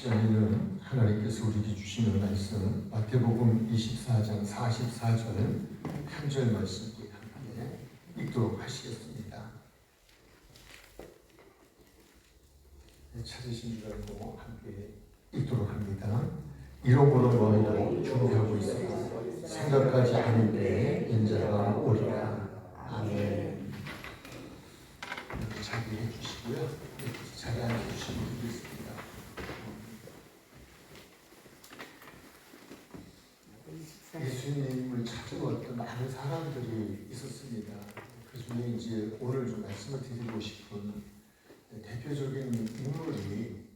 시간에는 하나님께서 우리에게 주시는 말씀 마태복음 24장 44절 한 절 말씀 함께 읽도록 하시겠습니다. 찾으신 줄 알고 함께 읽도록 합니다. 이러므로 너희도 준비하고 있으라. 생각하지 않을 때에 인자가 오리라. 아멘. 자리해 주시고요. 자리에 앉아주시면 되겠습니다. 예수님을 찾아왔던 많은 사람들이 있었습니다. 그 중에 이제 오늘 좀 말씀을 드리고 싶은 대표적인 인물이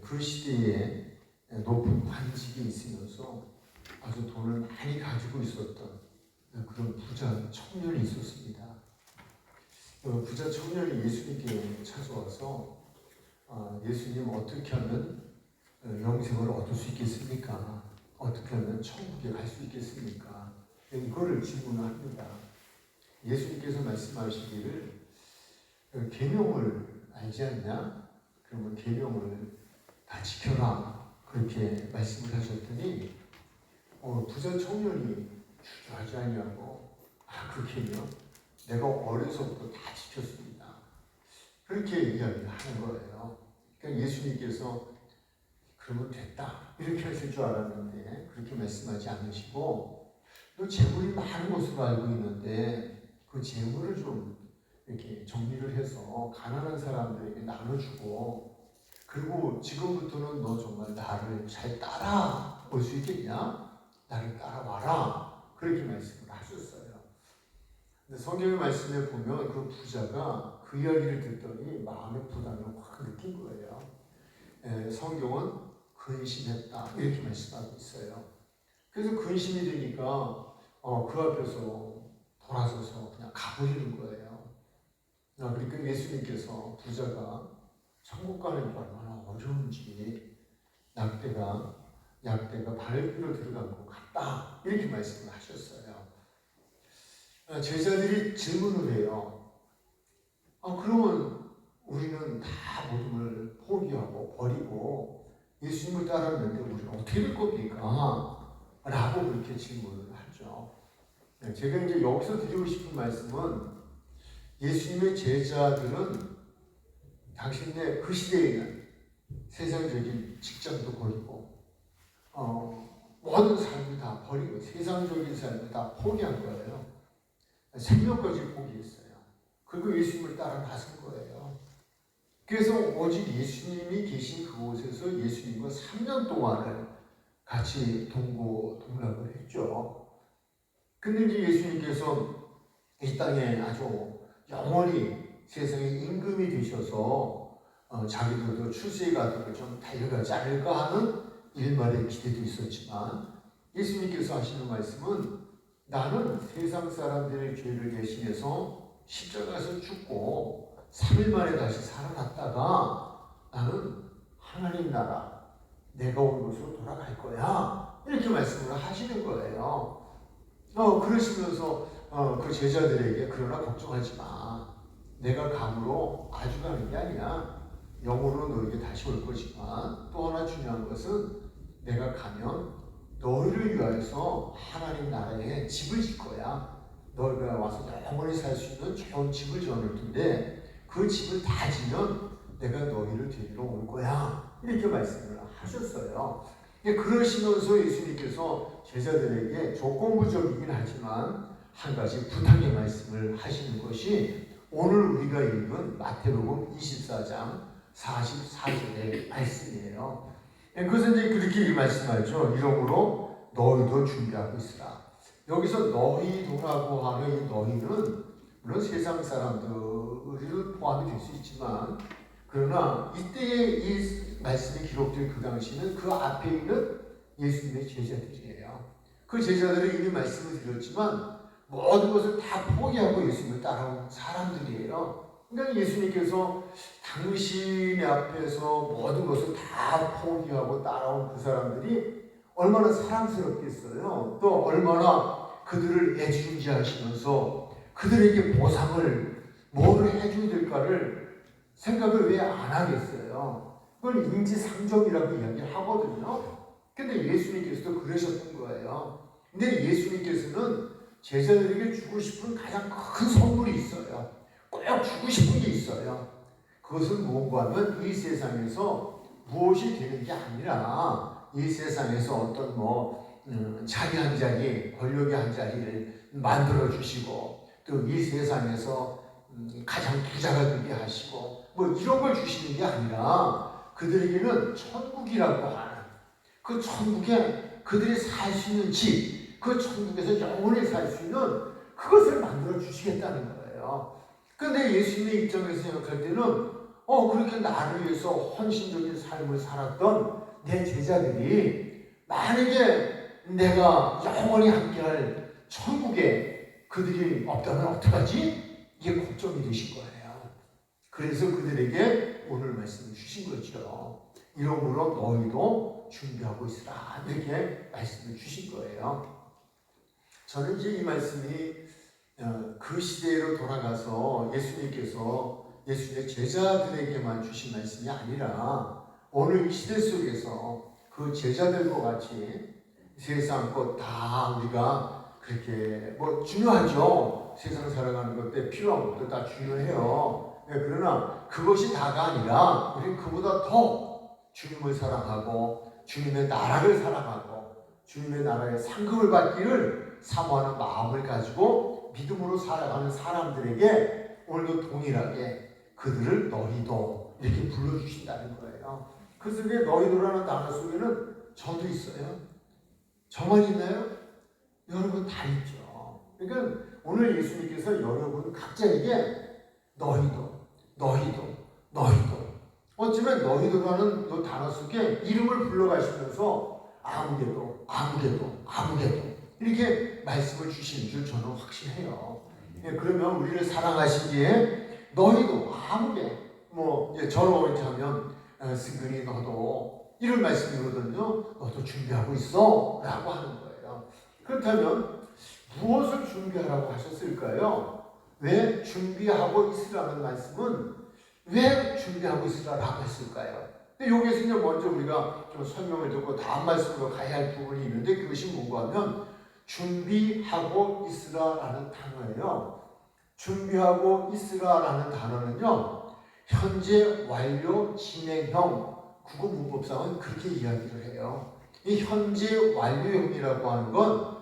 그 시대에 높은 관직이 있으면서 아주 돈을 많이 가지고 있었던 그런 부자 청년이 있었습니다. 부자 청년이 예수님께 찾아와서 예수님 어떻게 하면 영생을 얻을 수 있겠습니까? 어떻게 하면 천국에 갈 수 있겠습니까? 이거를 질문합니다. 예수님께서 말씀하시기를 계명을 알지 않냐? 그러면 계명을 다 지켜라. 그렇게 말씀을 하셨더니 부자 청년이 주저하지 않냐고 그 계명 내가 어려서부터 다 지켰습니다. 그렇게 이야기를 하는 거예요. 그러니까 예수님께서 그러면 됐다 이렇게 하실 줄 알았는데 그렇게 말씀하지 않으시고 또 재물이 많은 것으로 알고 있는데 그 재물을 좀 이렇게 정리를 해서 가난한 사람들에게 나눠주고 그리고 지금부터는 너 정말 나를 잘 따라올 수 있겠냐? 나를 따라와라 그렇게 말씀을 하셨어요. 근데 성경의 말씀에 보면 그 부자가 그 이야기를 듣더니 마음의 부담을 확 느낀 거예요. 성경은 근심했다 이렇게 말씀하고 있어요. 그래서 근심이 되니까 그 앞에서 돌아서서 그냥 가버리는 거예요. 그러니까 예수님께서 부자가 천국 가는 게 얼마나 어려운지 약대가 바늘귀로 들어간 것 같다 이렇게 말씀을 하셨어요. 제자들이 질문을 해요. 그러면 우리는 다 모든 걸 포기하고 버리고 예수님을 따랐는데 우리는 어떻게 될 겁니까? 라고 그렇게 질문을 하죠. 제가 이제 여기서 드리고 싶은 말씀은 예수님의 제자들은 당신네 그 시대에는 세상적인 직장도 버리고 모든 삶을 다 버리고 세상적인 삶을 다 포기한 거예요. 생명까지 포기했어요. 그리고 예수님을 따라 나선 거예요. 그래서 오직 예수님이 계신 그곳에서 예수님과 3년 동안을 같이 동고동락을 했죠. 근데 이제 예수님께서 이 땅에 아주 영원히 세상의 임금이 되셔서 자기들도 출세의 가도를 좀 달려가지 않을까 하는 일말의 기대도 있었지만 예수님께서 하시는 말씀은 나는 세상 사람들의 죄를 대신해서 십자가에서 죽고 3일 만에 다시 살아났다가 나는 하나님 나라 내가 온 곳으로 돌아갈 거야 이렇게 말씀을 하시는 거예요. 그러시면서 그 제자들에게 그러나 걱정하지 마. 내가 감으로 아주 가는 게 아니야. 영으로 너에게 다시 올 거지만 또 하나 중요한 것은 내가 가면 너희를 위하여서 하나님 나라에 집을 질 거야. 너희가 와서 영원히 살 수 있는 좋은 집을 지어놓을 텐데 그 집을 다 지면 내가 너희를 데리러 올 거야. 이렇게 말씀을 하셨어요. 그러시면서 예수님께서 제자들에게 조건부적이긴 하지만 한 가지 부탁의 말씀을 하시는 것이 오늘 우리가 읽은 마태복음 24장 44절의 말씀이에요. 그것은 이제 그렇게 말씀하죠. 이러므로 너희도 준비하고 있으라. 여기서 너희도라고 하는 이 너희는 물론 세상 사람들을 포함이 될 수 있지만 그러나 이때에 이 말씀이 기록된 그 당시는 그 앞에 있는 예수님의 제자들이에요. 그 제자들이 이미 말씀을 드렸지만 모든 것을 다 포기하고 예수님을 따라온 사람들이에요. 그러니까 예수님께서 당신의 앞에서 모든 것을 다 포기하고 따라온 그 사람들이 얼마나 사랑스럽겠어요. 또 얼마나 그들을 애지중지하시면서 그들에게 보상을 뭘 해줘야 될까를 생각을 왜 안 하겠어요. 그걸 인지상정이라고 이야기를 하거든요. 근데 예수님께서도 그러셨던 거예요. 근데 예수님께서는 제자들에게 주고 싶은 가장 큰 선물이 있어요. 꼭 주고 싶은 게 있어요. 그것은 뭔가 하면 이 세상에서 무엇이 되는 게 아니라 이 세상에서 어떤 자리 한 자리, 권력의 한 자리를 만들어 주시고 또 이 세상에서 가장 부자가 되게 하시고 이런 걸 주시는 게 아니라 그들에게는 천국이라고 하는 그 천국에 그들이 살 수 있는 집, 그 천국에서 영원히 살 수 있는 그것을 만들어 주시겠다는 거예요. 근데 예수님의 입장에서 생각할 때는 그렇게 나를 위해서 헌신적인 삶을 살았던 내 제자들이 만약에 내가 영원히 함께할 천국에 그들이 없다면 어떡하지? 이게 걱정이 되신 거예요. 그래서 그들에게 오늘 말씀을 주신 거죠. 이러므로 너희도 준비하고 있으라 이렇게 말씀을 주신 거예요. 저는 이제 이 말씀이 그 시대로 돌아가서 예수님의 제자들에게만 주신 말씀이 아니라 오늘 이 시대 속에서 그 제자들과 같이 세상 것 다 우리가 그렇게 중요하죠. 세상 살아가는 것때 필요한 것도 다 중요해요. 그러나 그것이 다가 아니라 우리 그보다 더 주님을 사랑하고 주님의 나라를 사랑하고 주님의 나라의 상급을 받기를 사모하는 마음을 가지고 믿음으로 살아가는 사람들에게 오늘도 동일하게 그들을 너희도 이렇게 불러주신다는 거예요. 그 속에 너희도라는 단어 속에는 저도 있어요. 저만 있나요? 여러분 다 있죠. 그러니까 오늘 예수님께서 여러분 각자에게 너희도 어쩌면 너희도라는 그 단어 속에 이름을 불러가시면서 아무개도 이렇게 말씀을 주시는 줄 저는 확신해요. 그러면 우리를 사랑하시기에 너희도 아무개 저로 이렇게 하면 승근이 너도 이런 말씀이거든요. 너도 준비하고 있어 라고 하는 거예요. 그렇다면 무엇을 준비하라고 하셨을까요? 왜 준비하고 있으라는 말씀은 왜 준비하고 있으라고 했을까요? 근데 여기서 이제 먼저 우리가 좀 설명을 듣고 다음 말씀으로 가야 할 부분이 있는데 그것이 뭔가 하면 준비하고 있으라라는 단어예요. 준비하고 있으라라는 단어는요. 현재 완료 진행형 국어 문법상은 그렇게 이야기를 해요. 이 현재 완료형이라고 하는 건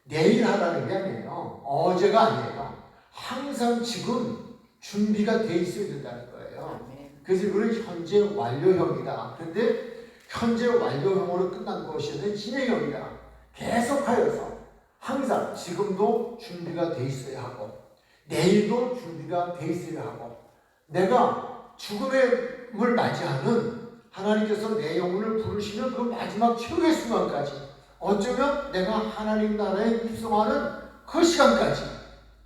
내일 하라는 게 아니에요. 어제가 아니에요. 항상 지금 준비가 돼 있어야 된다는 거예요. 그래서 이거는 현재 완료형이다. 그런데 현재 완료형으로 끝난 것이 아니라 진행형이다. 계속하여서 항상 지금도 준비가 돼 있어야 하고 내일도 준비가 돼 있어야 하고 내가 죽음을 맞이하는 하나님께서 내 영혼을 부르시는 그 마지막 최후의 순간까지 어쩌면 내가 하나님 나라에 입성하는 그 시간까지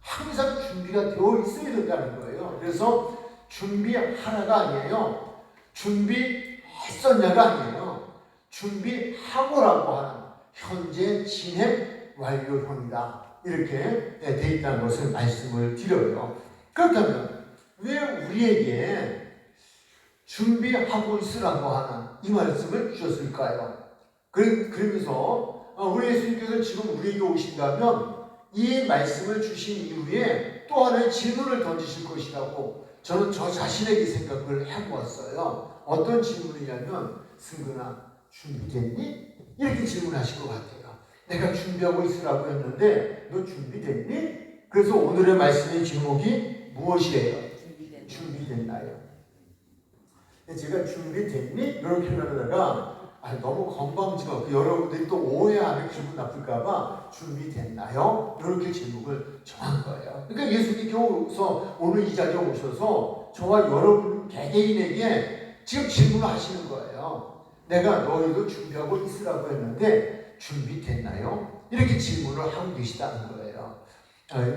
항상 준비가 되어 있어야 된다는 거예요. 그래서 준비하라가 아니에요. 준비했었냐가 아니에요. 준비하고라고 하는 현재 진행 완료형이다. 이렇게 돼 있다는 것을 말씀을 드려요. 그렇다면 왜 우리에게 준비하고 있으라고 하는 이 말씀을 주셨을까요? 그러면서 우리 예수님께서 지금 우리에게 오신다면 이 말씀을 주신 이후에 또 하나의 질문을 던지실 것이라고 저는 저 자신에게 생각을 해보았어요. 어떤 질문이냐면 승근아 준비됐니? 이렇게 질문하실 것 같아요. 내가 준비하고 있으라고 했는데 너 준비됐니? 그래서 오늘의 말씀의 제목이 무엇이에요? 준비됐나요? 제가 준비됐니? 이렇게 표현하다가 너무 건방지고 여러분들이 또 오해하면 기분 나쁠까봐 준비됐나요? 이렇게 제목을 정한 거예요. 그러니까 예수님께서 오늘 이 자리에 오셔서 저와 여러분 개개인에게 지금 질문을 하시는 거예요. 내가 너희도 준비하고 있으라고 했는데 준비됐나요? 이렇게 질문을 하고 계시다는 거예요.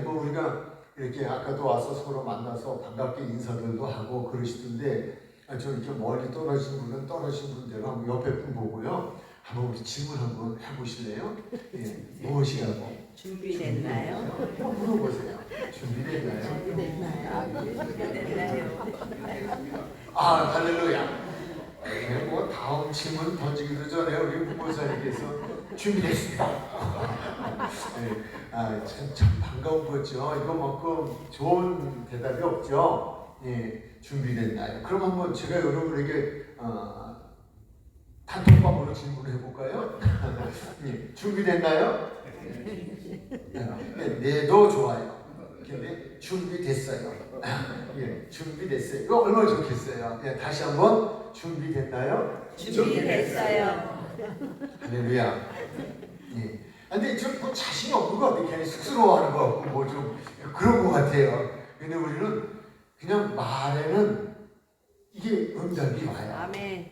우리가 이렇게 아까도 와서 서로 만나서 반갑게 인사들도 하고 그러시던데 저 이렇게 멀리 떨어진 분은 떨어진 분대로 한번 옆에 분 보고요. 한번 우리 질문 한번 해보실래요? 무엇이라고? 준비됐나요? 물어보세요. 준비됐나요? 준비됐나요? 할렐루야. 뭐 다음 질문 던지기도 전에 우리 부모사님께서 준비했습니다. 참 반가운 거죠. 이거만큼 좋은 대답이 없죠. 준비됐나요? 그럼 한번 제가 여러분에게 단톡방으로 질문을 해볼까요? 준비됐나요? 네도 좋아요. 근데 준비됐어요. 준비됐어요. 이거 얼마나 좋겠어요. 다시 한번 준비됐나요? 준비됐어요. 할렐루야. 근데 좀 뭐 자신이 없는 것 같아요. 괜히 쑥스러워하는 것 같고 뭐 좀 그런 것 같아요. 근데 우리는 그냥 말에는 이게 응답이 와요. 아멘.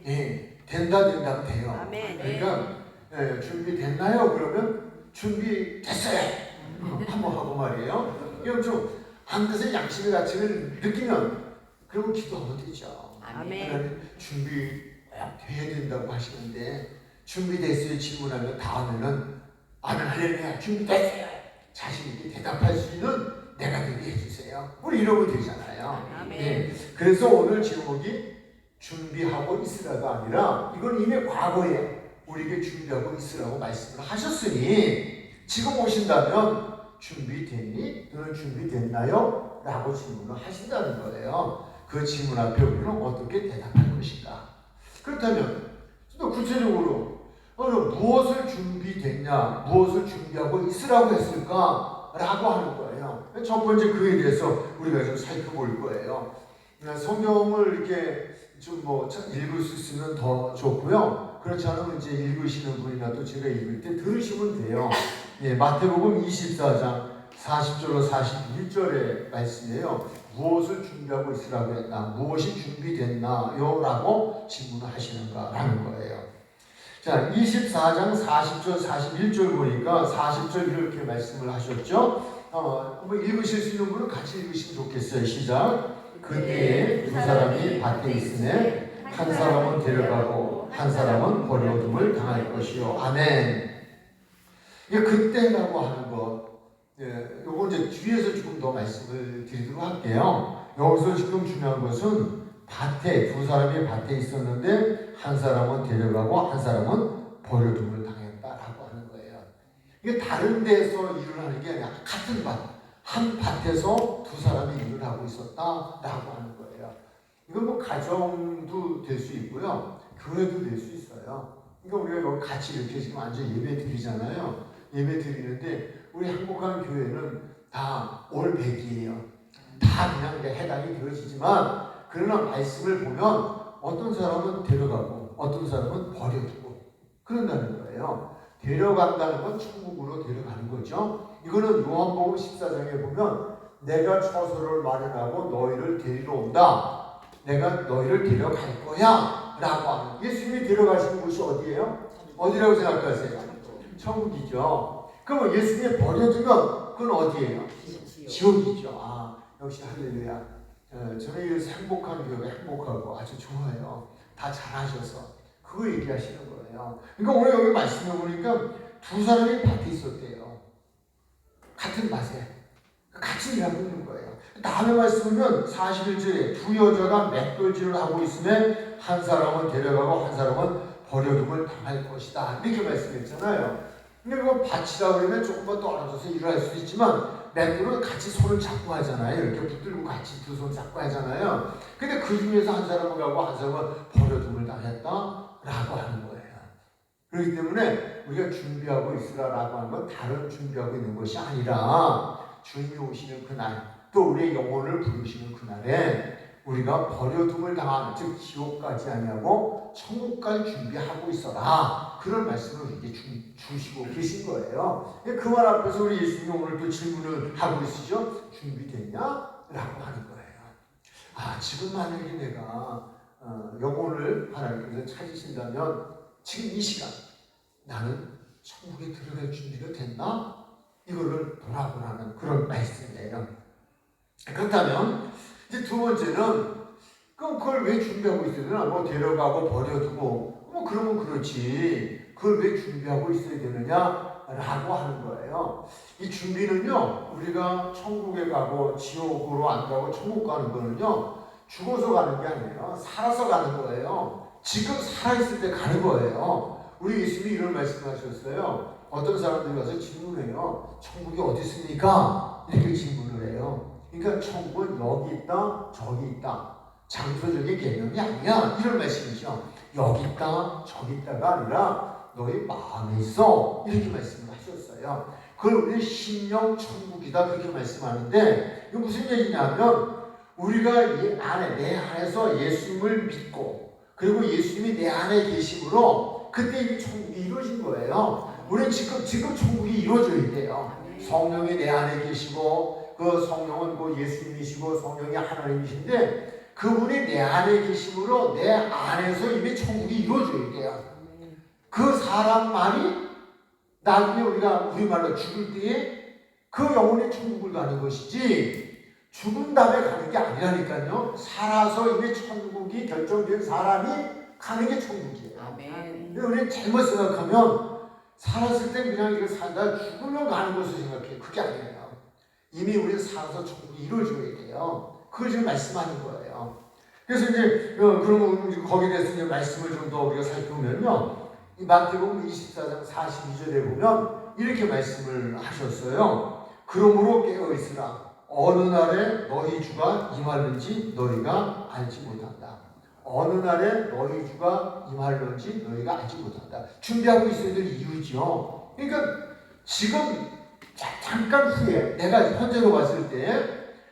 된다 돼요. 아멘. 그러니까 준비됐나요? 그러면 준비됐어요. 한번 하고 말이에요. 이건 좀 한 뜻의 양심의 가치를 느끼면 그러면 기도하면 되죠. 아멘. 하나님 준비돼야 된다고 하시는데 준비됐어요 질문하면 다음에는 아멘 할렐루야 준비됐어요 자신 있게 대답할 수 있는 내가 되게 해주세요. 우리 이러면 되잖아요. 아멘. 그래서 오늘 제목이 준비하고 있으라가 아니라 이건 이미 과거에 우리에게 준비하고 있으라고 말씀을 하셨으니 지금 오신다면 준비됐니? 너는 준비됐나요? 라고 질문을 하신다는 거예요. 그 질문 앞에 우리는 어떻게 대답할 것인가? 그렇다면 또 구체적으로 무엇을 준비됐냐? 무엇을 준비하고 있으라고 했을까? 라고 하는 거예요. 첫 번째 그에 대해서 우리가 좀 살펴볼 거예요. 성경을 이렇게 좀 뭐 읽을 수 있으면 더 좋고요. 그렇지 않으면 이제 읽으시는 분이나 또 제가 읽을 때 들으시면 돼요. 마태복음 24장 40절로 41절의 말씀이에요. 무엇을 준비하고 있으라고 했나? 무엇이 준비됐나요? 라고 질문을 하시는가라는 거예요. 자, 24장 40절, 41절 보니까 40절 이렇게 말씀을 하셨죠? 한번 읽으실 수 있는 분은 같이 읽으시면 좋겠어요. 시작. 그때에 두 사람이 밭에 있으면 한 사람은 데려가고 한 사람은 버려둠을 당할 것이요. 아멘. 이게 그때라고 하는 것. 요거 이제 뒤에서 조금 더 말씀을 드리도록 할게요. 여기서 지금 중요한 것은 밭에, 두 사람이 밭에 있었는데 한 사람은 데려가고 한 사람은 버려둠을 당했다라고 하는 거예요. 이게 다른 데서 일을 하는 게 아니라 같은 밭, 한 밭에서 두 사람이 일을 하고 있었다라고 하는 거예요. 이건 뭐 가정도 될 수 있고요. 교회도 될 수 있어요. 그러니까 우리가 여기 같이 이렇게 지금 앉아 예배 드리잖아요. 예배 드리는데 우리 행복한 교회는 다 올백이에요. 다 그냥 해당이 되어지지만 그러나 말씀을 보면 어떤 사람은 데려가고 어떤 사람은 버려두고 그런다는 거예요. 데려간다는 건 천국으로 데려가는 거죠. 이거는 요한복음 14장에 보면 내가 처소를 마련하고 너희를 데리러 온다. 내가 너희를 데려갈 거야 라고 하는 예수님이 데려가시는 곳이 어디예요? 어디라고 생각하세요? 천국이죠. 그러면 예수님이 버려두면 그건 어디예요? 지옥이죠. 역시 할렐루야. 저는 이 행복한 교회가 행복하고 아주 좋아요. 다 잘하셔서 그거 얘기하시는 거예요. 그러니까 오늘 여기 말씀해 보니까 두 사람이 밭에 있었대요. 같은 밭에 같이 일하고 있는 거예요. 다음에 말씀은 41절에 두 여자가 맷돌질을 하고 있으면 한 사람은 데려가고 한 사람은 버려둠을 당할 것이다. 이렇게 말씀했잖아요. 근데 그거 밭이라 그러면 조금만 떨어져서 일을 할 수 있지만 맷돌은 같이 손을 잡고 하잖아요. 이렇게 붙들고 같이 두 손 잡고 하잖아요. 근데 그 중에서 한 사람은 가고 한 사람은 버려둠을 당했다라고 하는 거예요. 그렇기 때문에 우리가 준비하고 있으라라고 하는 건 다른 준비하고 있는 것이 아니라 주님이 오시는 그날 또 우리의 영혼을 부르시는 그날에 우리가 버려둠을 당하는 즉 지옥까지 아니하고 천국까지 준비하고 있어라 그런 말씀을 우리에게 주시고 계신 거예요. 그 말 앞에서 우리 예수님이 오늘 또 질문을 하고 계시죠. 준비됐냐? 라고 하는 거예요. 지금 만약에 내가 영혼을 하나님께서 찾으신다면 지금 이 시간 나는 천국에 들어갈 준비가 됐나? 이거를 돌아보라는 그런 말씀이에요. 그렇다면 이제 두 번째는 그럼 그걸 왜 준비하고 있어야 되나? 뭐 데려가고 버려두고 뭐 그러면 그렇지 그걸 왜 준비하고 있어야 되느냐? 라고 하는 거예요. 이 준비는요 우리가 천국에 가고 지옥으로 안 가고 천국 가는 거는요 죽어서 가는 게 아니에요. 살아서 가는 거예요. 지금 살아있을 때 가는 거예요. 우리 예수님이 이런 말씀하셨어요. 어떤 사람들이 와서 질문해요. 천국이 어디 있습니까? 이렇게 질문을 해요. 그러니까 천국은 여기 있다, 저기 있다. 장소적인 개념이 아니야. 이런 말씀이죠. 여기 있다, 저기 있다가 아니라 너희 마음에 있어. 이렇게 말씀을 하셨어요. 그걸 우리 심령 천국이다 그렇게 말씀하는데 이게 무슨 얘기냐면 우리가 이 안에 내 안에서 예수님을 믿고 그리고 예수님이 내 안에 계심으로 그때 이미 천국이 이루어진 거예요. 우리는 지금 천국이 이루어져야 돼요. 성령이 내 안에 계시고 그 성령은 그 예수님이시고 성령이 하나님이신데 그분이 내 안에 계심으로 내 안에서 이미 천국이 이루어져야 돼요. 그 사람만이 나중에 우리가 우리말로 죽을 때에 그 영혼의 천국을 가는 것이지 죽은 다음에 가는 게 아니라니까요. 살아서 이미 천국이 결정된 사람이 가는 게 천국이에요. 아멘. 근데 우리는 잘못 생각하면 살았을 때 그냥 이걸 살다 죽으면 가는 것을 생각해요. 그게 아니에요. 이미 우리는 살아서 천국이 이루어져야 돼요. 그걸 지금 말씀하는 거예요. 그래서 이제 그러면 거기에 대해서 이제 말씀을 좀 더 우리가 살펴보면요. 이 마태복음 24장 42절에 보면 이렇게 말씀을 하셨어요. 그러므로 깨어 있으라. 어느 날에 너희 주가 임하는지 너희가 알지 못한다. 어느 날에 너희 주가 임하는지 너희가 알지 못한다. 준비하고 있어야 될 이유죠. 그러니까 지금 잠깐 후에 내가 현재로 봤을 때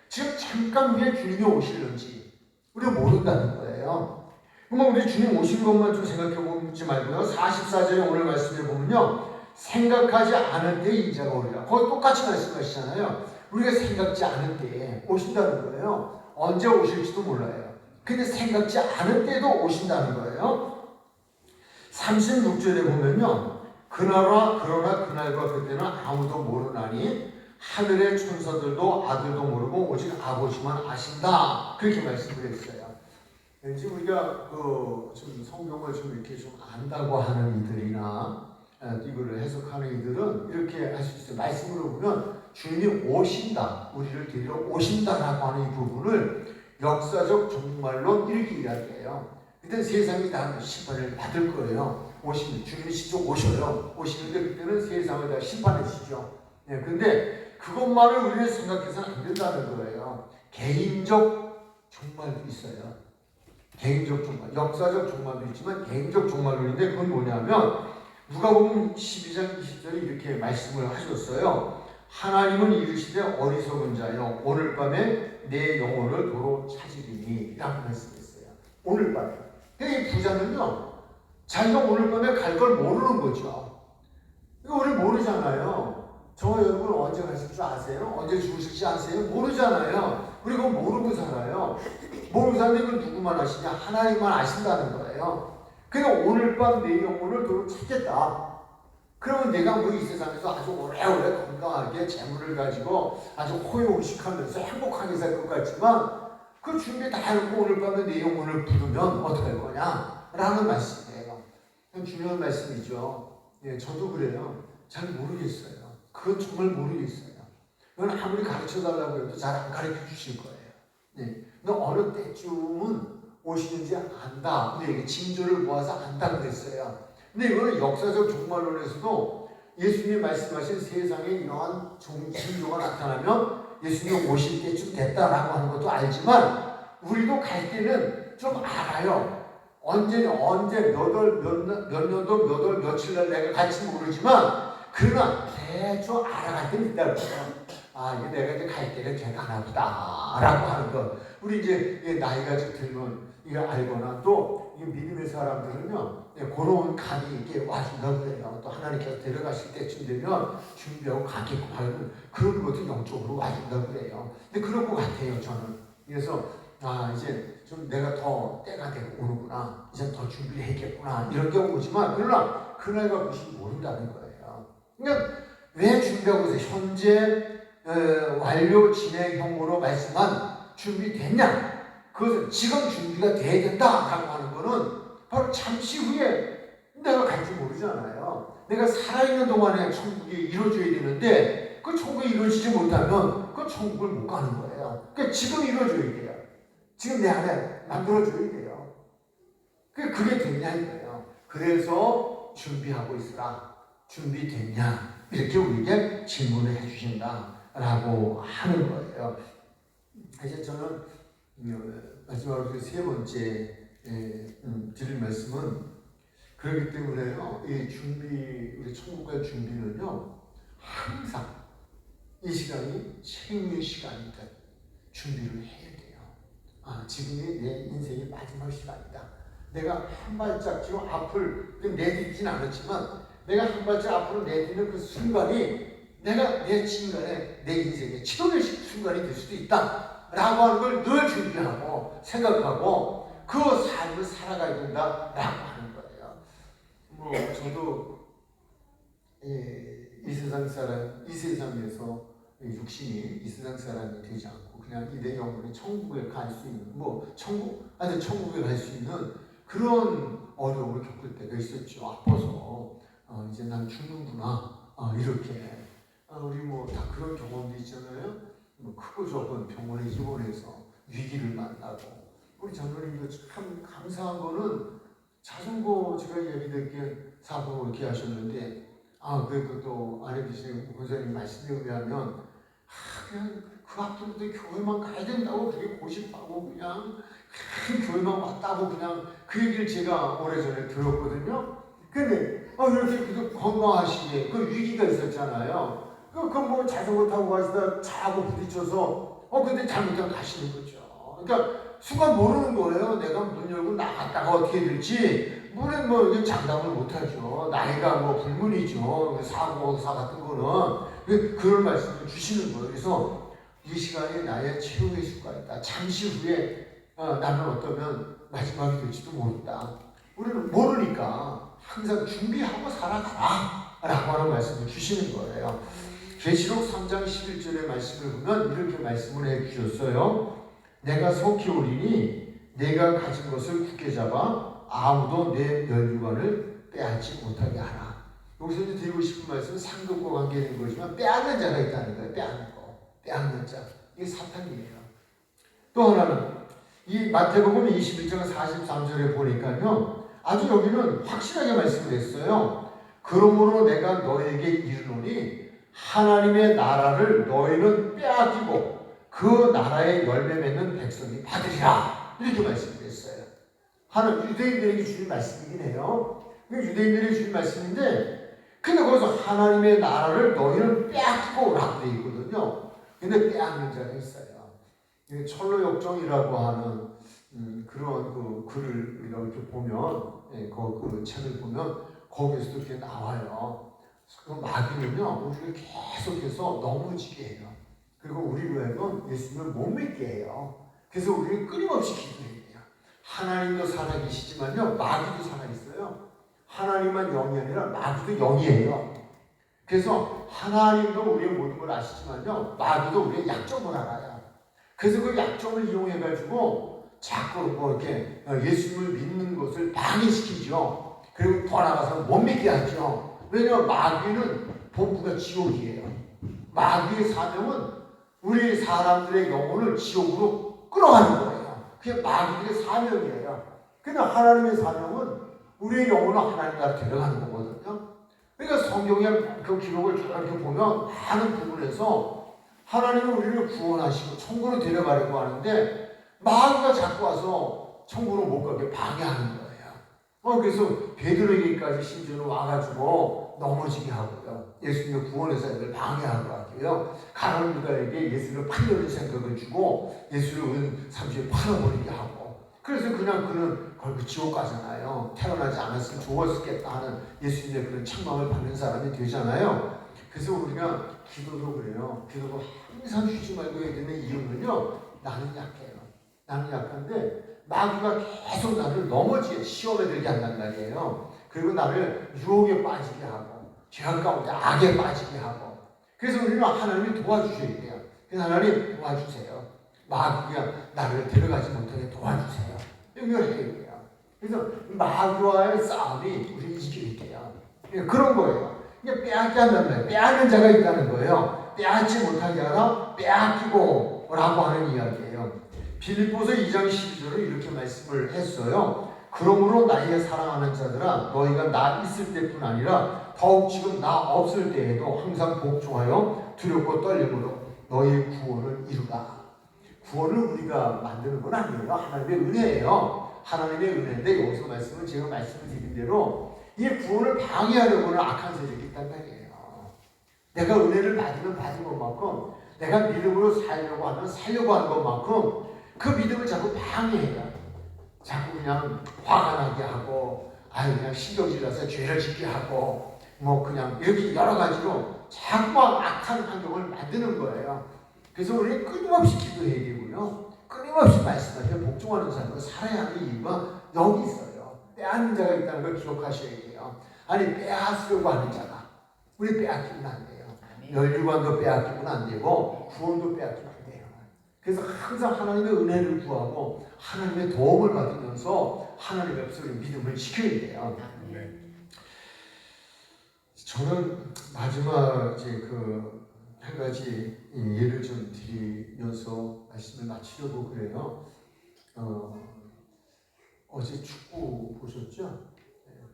지금 잠깐 후에 주님이 오실는지 우리가 모른다는 거예요. 그러면 우리 주님 오신 것만 좀 생각해 보지 말고요. 44절에 오늘 말씀을 보면요. 생각하지 않을 때 인자가 오리라. 거기 똑같이 말씀하시잖아요. 우리가 생각지 않을 때에 오신다는 거예요. 언제 오실지도 몰라요. 근데 생각지 않을 때도 오신다는 거예요. 36절에 보면요. 그러나 그날과 그때는 아무도 모르나니 하늘의 천사들도 아들도 모르고 오직 아버지만 아신다. 그렇게 말씀을 했어요. 왠지 우리가 좀 성경을 좀 이렇게 좀 안다고 하는 이들이나 이거를 해석하는 이들은 이렇게 할 수 있어요. 말씀으로 보면 주님이 오신다, 우리를 데리러 오신다라고 하는 이 부분을 역사적 종말론 이렇게 이야기해요. 그때 세상이 다 심판을 받을 거예요. 오시면 주님이 직접 오셔요. 오시는데 그때는 세상을 다 심판해 주시죠. 근데 그것만을 우리는 생각해서는 안 된다는 거예요. 개인적 종말도 있어요. 개인적 종말, 역사적 종말도 있지만 개인적 종말론인데 그건 뭐냐면 누가복음 12장 20절에 이렇게 말씀을 하셨어요. 하나님은 이르시되 어리석은 자여 오늘 밤에 내 영혼을 도로 찾으리니 라고 말씀했어요. 오늘 밤에. 이 부자는요 자기가 오늘 밤에 갈 걸 모르는 거죠. 이거 우리 모르잖아요. 저 여러분 언제 가실 줄 아세요? 언제 죽으실지 아세요? 모르잖아요. 우리가 모르고 살아요. 모르고 사는데 이걸 누구만 아시냐? 하나님만 아신다는 거예요. 그냥 오늘 밤 내 영혼을 도로 찾겠다. 그러면 내가 뭐 이 세상에서 아주 오래오래 건강하게 재물을 가지고 아주 호의호식하면서 행복하게 살 것 같지만 그 준비 다 해놓고 오늘 밤에 내 영혼을 부르면 어떡할 거냐? 라는 말씀이에요. 중요한 말씀이죠. 예, 저도 그래요. 잘 모르겠어요. 그건 정말 모르겠어요. 그건 아무리 가르쳐달라고 해도 잘 안 가르쳐 주실 거예요. 네. 근데 어느 때쯤은 오시는지 안다. 근데 이게 징조를 모아서 안다 그랬어요. 근데 이거는 역사적 종말론에서도 예수님이 말씀하신 세상에 이러한 징조가 나타나면 예수님이 오실 때쯤 됐다라고 하는 것도 알지만 우리도 갈 때는 좀 알아요. 언제 몇 년도 몇 월 며칠 날 내가 갈지 모르지만 그러나 대충 알아갈 때는 있다고 해요. 아, 이게 내가 이제 갈 때가 돼가나 보다 라고 하는 거. 우리 이제 나이가 좀 들면 이거 알거나 또 믿음의 사람들은요 그런 감이 이렇게 와준다고 그래요. 또 하나님께서 데려가실 때쯤 되면 준비하고 가겠고 하는 그런 것도 영적으로 와준다고 그래요. 근데 그럴 것 같아요 저는. 그래서 이제 좀 내가 더 때가 되고 오는구나, 이제 더 준비를 했겠구나 이런 경우 오지만 그러나 그날과 그것이 모른다는 거예요. 그러니까 왜 준비하고 있어요? 현재 완료 진행형으로 말씀한 준비됐냐? 그것은 지금 준비가 돼야 된다라고 하는 거는 바로 잠시 후에 내가 갈지 모르잖아요. 내가 살아있는 동안에 천국이 이루어져야 되는데 그 천국이 이루어지지 못하면 그 천국을 못 가는 거예요. 그러니까 지금 이루어져야 돼요. 지금 내 안에 만들어줘야 돼요. 그게 됐냐는 거예요. 그래서 준비하고 있으라. 준비됐냐? 이렇게 우리에게 질문을 해주신다라고 하는 거예요. 그래서 저는 마지막으로 세 번째 드릴 말씀은 그렇기 때문에요. 이 준비, 우리 천국 갈 준비는요, 항상 이 시간이 최후의 시간이든 준비를 해야 돼요. 지금이 내 인생의 마지막 시간이다. 내가 한 발짝 지금 앞을 내딛진 않았지만 내가 한 발짝 앞으로 내딛는 그 순간이 내가 내 순간에 내 인생의 최후의 순간이 될 수도 있다 라고 하는 걸 늘 준비하고 생각하고 그 삶을 살아가야 된다 라고 하는 거예요. 저도 이 세상 사람, 이 세상에서 육신이 이 세상 사람이 되지 않고 그냥 내 영혼이 천국에 갈 수 있는 천국에 갈 수 있는 그런 어려움을 겪을 때가 있었죠. 아파서 이제 난 죽는구나 이렇게 우리 다 그런 경험도 있잖아요. 크고 적은 병원에 입원해서 위기를 만나고 우리 장로님도 참 감사한 거는 자전거 제가 얘기드릴게 사고 이렇게 하셨는데 그래도 또 아내 되시는 권사님 말씀에 의하면 그냥 그 앞으로도 교회만 가야 된다고 되게 고집하고 그냥 교회만 왔다고 그냥 그 얘기를 제가 오래전에 들었거든요. 근데 이렇게 건강하시게 그 위기가 있었잖아요. 뭐 자전거 타고 가시다 차하고 부딪혀서 근데 잘못하면 가시는 거죠. 그러니까 순간 모르는 거예요. 내가 문 열고 나갔다가 어떻게 될지 문에 장담을 못하죠. 나이가 불문이죠. 사고사 같은 거는 그런 말씀을 주시는 거예요. 그래서 이 시간이 나의 최후의 순간이다. 잠시 후에 나는 어떠면 마지막이 될지도 모른다. 우리는 모르니까 항상 준비하고 살아가라 라고 하는 말씀을 주시는 거예요. 계시록 3장 11절의 말씀을 보면 이렇게 말씀을 해주셨어요. 내가 속히 오리니 내가 가진 것을 굳게 잡아 아무도 내 면류관을 빼앗지 못하게 하라. 여기서 이제 드리고 싶은 말씀은 상급과 관계된 거지만 빼앗는 자가 있다는 거예요. 빼앗는 자. 이게 사탄이에요. 또 하나는 이 마태복음 21장 43절에 보니까요. 아주 여기는 확실하게 말씀을 했어요. 그러므로 내가 너에게 이르노니 하나님의 나라를 너희는 빼앗기고 그 나라의 열매 맺는 백성이 받으리라. 이렇게 말씀을 했어요. 유대인들에게 주신 말씀이긴 해요. 유대인들에게 주신 말씀인데 근데 거기서 하나님의 나라를 너희는 빼앗기고 라고 되어 있거든요. 근데 빼앗는 자가 있어요. 철로역정이라고 하는 그런 그 글을 우리가 이렇게 보면 그 책을 보면 거기서도 이렇게 나와요. 그 마귀는요 우리를 계속해서 넘어지게 해요. 그리고 우리로 예수님을 못 믿게 해요. 그래서 우리는 끊임없이 기도해야 돼요. 하나님도 살아계시지만요 마귀도 살아있어요. 하나님만 영이 아니라 마귀도 영이에요. 그래서 하나님도 우리의 모든 걸 아시지만요 마귀도 우리의 약점을 알아요. 그래서 그 약점을 이용해가지고 자꾸 이렇게 예수님을 믿는 것을 방해시키죠. 그리고 더 나가서 못 믿게 하죠. 왜냐하면 마귀는 본부가 지옥이에요. 마귀의 사명은 우리 사람들의 영혼을 지옥으로 끌어가는 거예요. 그게 마귀의 사명이에요. 근데 하나님의 사명은 우리의 영혼을 하나님 나라로 데려가는 거거든요. 그러니까 성경의 그 기록을 쭉 이렇게 보면 많은 부분에서 하나님은 우리를 구원하시고 천국으로 데려가려고 하는데 마귀가 자꾸 와서 천국으로 못 가게 방해하는 거예요. 그래서 베드로에게까지 심지어는 와가지고 넘어지게 하고요. 예수님의 구원의 사역을 방해하고 하고요. 가룟 유다에게 예수를 팔려는 생각을 주고 예수를 삼시에 팔아버리게 하고 그래서 그냥 그는 결국 지옥 가잖아요. 태어나지 않았으면 좋았겠다 하는 예수님의 그런 책망을 받는 사람이 되잖아요. 그래서 우리가 기도도 그래요. 기도도 항상 쉬지 말고 해야 되는 이유는요. 나는 약해요. 나는 약한데 마귀가 계속 나를 넘어지게 시험에 들게 한단 말이에요. 그리고 나를 유혹에 빠지게 하고 죄악 가운데 악에 빠지게 하고 그래서 우리는 하나님이 도와주셔야 돼요. 그래서 하나님 도와주세요. 마귀가 나를 데려가지 못하게 도와주세요. 이걸 해야 돼요. 그래서 마귀와의 싸움이 우리 이겨야 돼요. 그런 거예요. 이게 빼앗게 한단 말이에요. 빼앗는 자가 있다는 거예요. 빼앗지 못하게 하라 빼앗기고 라고 하는 이야기예요. 빌립보서 2장 12절은 이렇게 말씀을 했어요. 그러므로 나에게 사랑하는 자들아 너희가 나 있을 때뿐 아니라 더욱 지금 나 없을 때에도 항상 복종하여 두렵고 떨림으로 너희의 구원을 이루라. 구원을 우리가 만드는 건 아니에요. 하나님의 은혜예요. 하나님의 은혜인데 여기서 말씀은 제가 말씀드린 대로 이 구원을 방해하려고는 악한 세력이 있단 말이에요. 내가 은혜를 받으면 받은 것만큼 내가 믿음으로 살려고 하면 살려고 하는 것만큼 그 믿음을 자꾸 방해해요. 자꾸 그냥 화가 나게 하고 그냥 신경질 나서 죄를 짓게 하고 뭐 그냥 이렇게 여러 가지로 자꾸만 악한 환경을 만드는 거예요. 그래서 우리는 끊임없이 기도해야 되고요. 끊임없이 말씀하시고 복종하는 삶으로 살아야 하는 이유가 여기 있어요. 빼앗는 자가 있다는 걸 기억하셔야 돼요. 아니 빼앗으려고 하는 자가 우리 빼앗기면 안 돼요. 멸류관도 빼앗기면 안 되고 구원도 빼앗기면 안 돼요. 그래서 항상 하나님의 은혜를 구하고 하나님의 도움을 받으면서 하나님의 앞에서 믿음을 지켜야 돼요. 저는 마지막 한 가지 예를 좀 드리면서 말씀을 마치려고 그래요. 어제 축구 보셨죠?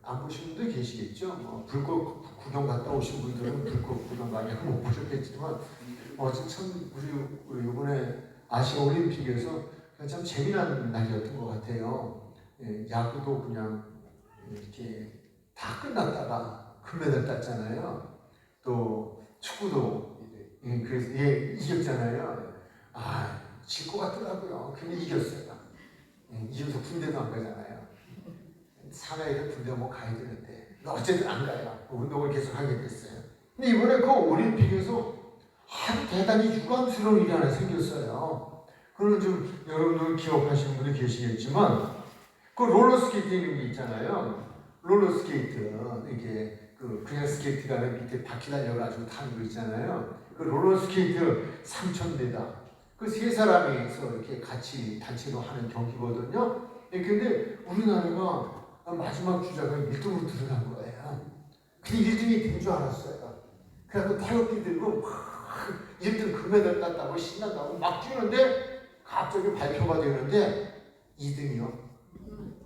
안 보신 분들 계시겠죠? 불꽃 구경 갔다 오신 분들은 불꽃 구경 많이 못 보셨겠지만 어제 참 우리 이번에 아시아 올림픽에서 참 재미난 날이었던 것 같아요. 야구도 그냥 이렇게 다 끝났다가 금메달 땄잖아요. 또 축구도 그래서 이겼잖아요. 질 것 같더라고요. 근데 이겼어요. 이겨서 군대도 안 가잖아요. 사나이를 군대 뭐 가야 되는데 어쨌든 안 가요. 운동을 계속 하게 됐어요. 근데 이번에 그 올림픽에서 아주 대단히 유감스러운 일이 하나 생겼어요. 그거는 좀 여러분들 기억하시는 분들 계시겠지만 그 롤러스케이트라는 게 있잖아요. 롤러스케이트 이게 그냥 스케이트가 아니라 밑에 바퀴 달려가지고 타는 거 있잖아요. 그 롤러스케이트 3,000m 그 세 사람이서 이렇게 같이 단체로 하는 경기거든요. 근데 우리나라가 마지막 주자가 1등으로 들어간 거예요. 근데 1등이 된 줄 알았어요. 그래서 태극기 들고 막 1등 금메달 땄다고 신난다고 막 뛰는데 갑자기 발표가 되는데 2등이요.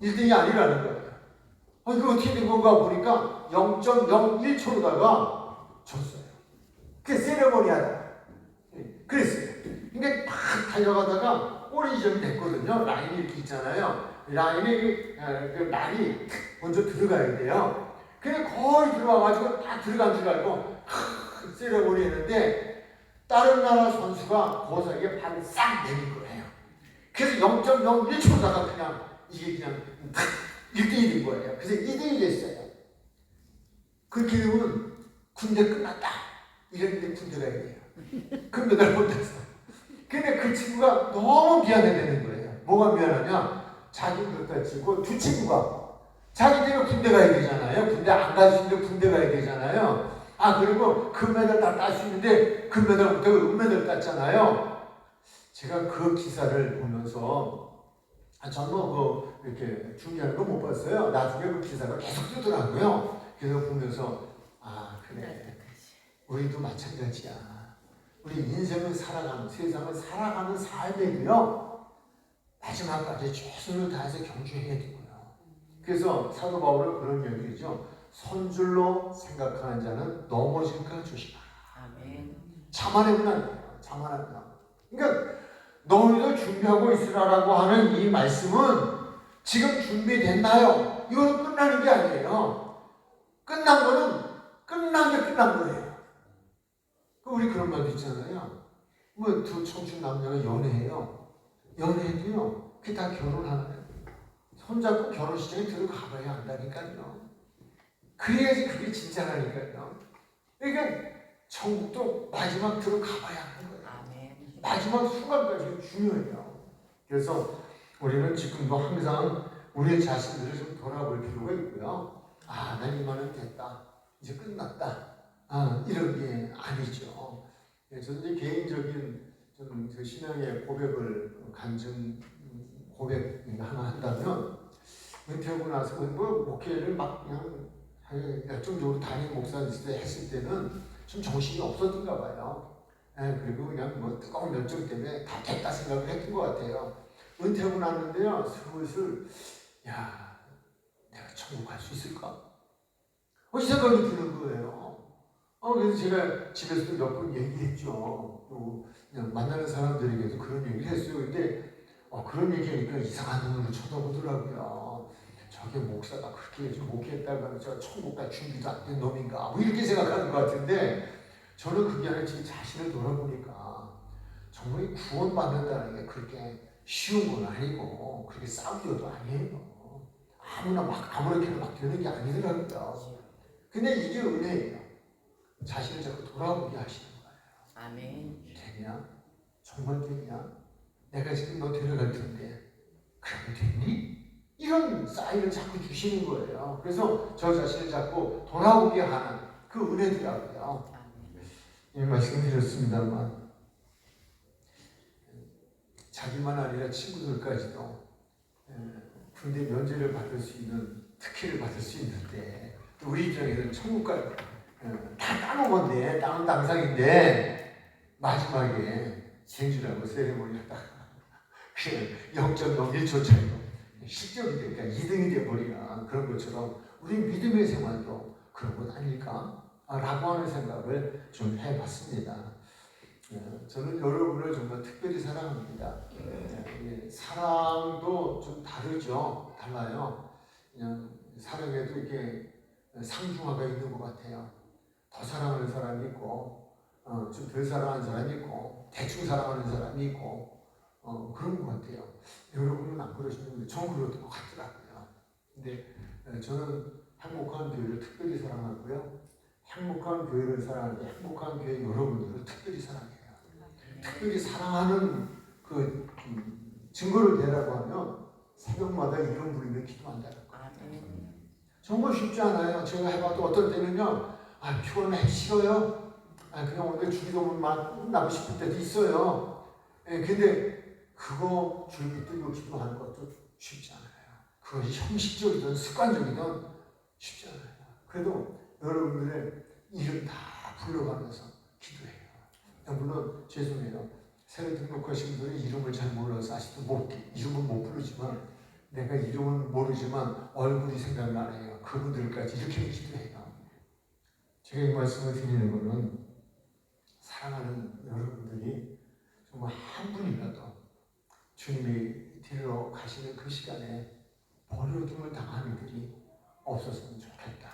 1등이 아니라는 거예요. 이거 어떻게 된 건가 보니까 0.01초로다가 졌어요. 그게 세레머니하다. 그랬어요. 근데 막 달려가다가 꼬리 지점이 됐거든요. 라인이 이렇게 있잖아요. 라인이 날이 먼저 들어가야 돼요. 근데 거의 들어와가지고 딱 들어간 줄 알고 세레머니 했는데 다른 나라 선수가 그 사이에 발을 싹 내린 거예요. 그래서 0.01초다가 그냥 이게 그냥 1등이 된 거예요. 그래서 2등이 됐어요. 그렇게 되면 군대 끝났다. 이랬는데 군대 가야 돼요. 금메달 못 땄어. 근데 그 친구가 너무 미안해되는 거예요. 뭐가 미안하냐? 자기 그렇다 치고 두 친구가 자기들은 군대 가야 되잖아요. 군대 안 갈 수 있는데 군대 가야 되잖아요. 그리고 금메달 다 딸 수 있는데 금메달 못하고 은메달 땄잖아요. 제가 그 기사를 보면서 저는 이렇게 중요한 거 못 봤어요. 나중에 그 기사가 계속 뜨더라고요. 그래서 보면서 그래. 우리도 마찬가지야. 우리 인생을 살아가는, 세상을 살아가는 삶에도요, 마지막까지 최선을 다해서 경주해야 되고요. 그래서 사도 바울은 그런 얘기죠. 선줄로 생각하는 자는 넘어질까 조심하라. 아멘. 자만하면 안 돼요. 자만하면 안 돼요. 그러니까 너희도 준비하고 있으라라고 하는 이 말씀은 지금 준비됐나요? 이거는 끝나는 게 아니에요. 끝난 거는 끝난 게 끝난 거예요. 우리 그런 말도 있잖아요. 두 청춘 남녀가 연애해요. 연애해도요, 그게 다 결혼하나요? 손잡고 결혼식장에 들어가봐야 한다니까요. 그래야지 그게 진짜라니까요. 그러니까 천국도 마지막 들어가봐야 하는 거예요. 아멘. 마지막 순간까지 중요해요. 그래서 우리는 지금도 항상 우리 자신들을 좀 돌아볼 필요가 있고요. 난 이만은 됐다. 이제 끝났다. 이런 게 아니죠. 저도 이제 개인적인 저 신앙의 고백을 간증 고백 하나 한다면 은퇴하고 나서 목회를 막 그냥 열정적으로 담임 목사 했을 때는 좀 정신이 없었던가 봐요. 그리고 그냥 뜨거운 열정 때문에 다 됐다 생각을 했던 것 같아요. 은퇴하고 났는데요, 슬슬 내가 천국 갈 수 있을까? 이 생각이 드는 거예요. 그래서 제가 집에서도 몇 번 얘기했죠. 또 그냥 만나는 사람들에게도 그런 얘기를 했어요. 근데 그런 얘기하니까 이상한 눈으로 쳐다보더라고요. 저게 목사가 그렇게 좀 목회했다가 저 천국 갈 준비도 안 된 놈인가? 뭐 이렇게 생각하는 것 같은데 저는 그게 아니라 제 자신을 돌아보니까 정말 구원받는다는 게 그렇게 쉬운 건 아니고 그렇게 싸우기도 아니에요. 아무나 막 아무렇게나 막 되는 게 아니더라고요. 근데 이게 은혜예요. 자신을 자꾸 돌아보게 하시는 거예요. 아멘. 되냐? 정말 되냐? 내가 지금 너 데려갈 텐데 그러면 됐니? 이런 사인을 자꾸 주시는 거예요. 그래서 저 자신을 자꾸 돌아오게 하는 그 은혜더라고요. 이 말씀 드렸습니다만 자기만 아니라 친구들까지도 군대 면제를 받을 수 있는 특혜를 받을 수 있는데 우리 입장에서는 천국까지 다 따먹었네. 땅은 당상인데 마지막에 진주라고 세레모니 하다가 그냥 0.01초 차이로 실적이 되니까 2등이 돼버리는 그런 것처럼 우리 믿음의 생활도 그런 것 아닐까? 라고 하는 생각을 좀 해봤습니다. 저는 여러분을 정말 특별히 사랑합니다. 사랑도 좀 다르죠. 달라요. 그냥 사랑에도 이렇게 상중하가 있는 것 같아요. 더 사랑하는 사람이 있고 좀 덜 사랑하는 사람이 있고 대충 사랑하는 사람이 있고 그런 것 같아요. 여러분은 안 그러시는데 저는 그럴 것 같더라고요. 근데 저는 행복한 교회를 특별히 사랑하고요. 행복한 교회를 사랑하는데 행복한 교회 여러분들을 특별히 사랑해요. 특별히 사랑하는 그 증거를 대라고 하면 새벽마다 이름 부르며 기도한다는 거예요. 정말 쉽지 않아요. 제가 해봐도 어떤 때는요. 피곤해 싫어요. 그냥 오늘 주기도문만 나고 싶을 때도 있어요. 근데 그거 줄 붙들고 기도하는 것도 쉽지 않아요. 그것이 형식적이든 습관적이든 쉽지 않아요. 그래도 여러분들의 이름 다 불러가면서 기도해요. 물론 죄송해요. 새로 등록하신 분의 이름을 잘 몰라서 아직도 이름은 못 부르지만 내가 이름은 모르지만 얼굴이 생각나네요. 그분들까지 이렇게 기도해요. 제가 이 말씀을 드리는 것은 사랑하는 여러분들이 정말 한 분이라도 주님이 데리러 가시는 그 시간에 버려둠을 당하는 일이 없었으면 좋겠다.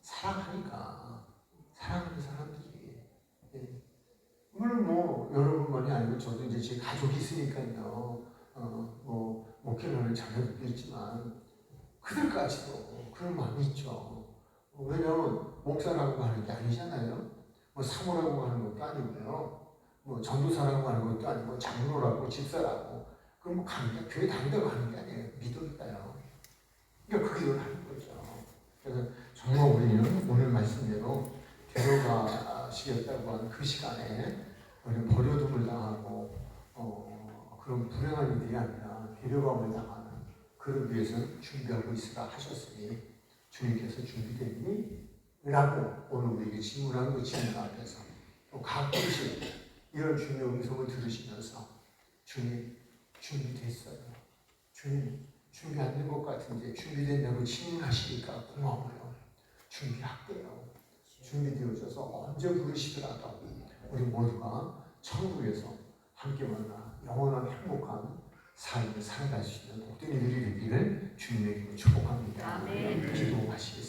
사랑하니까 사랑하는 사람들이 물론 뭐 여러분만이 아니고 저도 이제 제 가족이 있으니까요. 목회를 하는 자녀들도 있지만 그들까지도 그런 마음이 있죠. 왜냐하면 목사라고 하는 게 아니잖아요. 사모라고 하는 것도 아니고요. 전도사라고 하는 것도 아니고 장로라고 집사라고 그럼 교회 다닌다고 하는 게 아니에요. 믿으니까요. 그러니까 그 기도를 하는 거죠. 그래서 정말 우리는 오늘 말씀대로 데려가시겠다고 하는 그 시간에 우리는 버려둠을 당하고 그런 불행한 일이 아니라 데려감을 당하는 그를 위해서 준비하고 있으라 하셨으니 주님께서 준비됐니? 라고 오늘 우리에게 질문한 그 질문 앞에서 또 가끔씩 이런 주님의 음성을 들으시면서 주님 준비됐어요. 주님 준비 안 된 것 같은데 준비됐냐고 질문하시니까 고마워요. 준비할게요. 준비되어져서 언제 부르시더라도 우리 모두가 천국에서 함께 만나 영원한 행복한 삶을 살아갈 수 있는 복된 일이 되기를 주님의 이름으로 축복합니다. 기도하시겠습니다.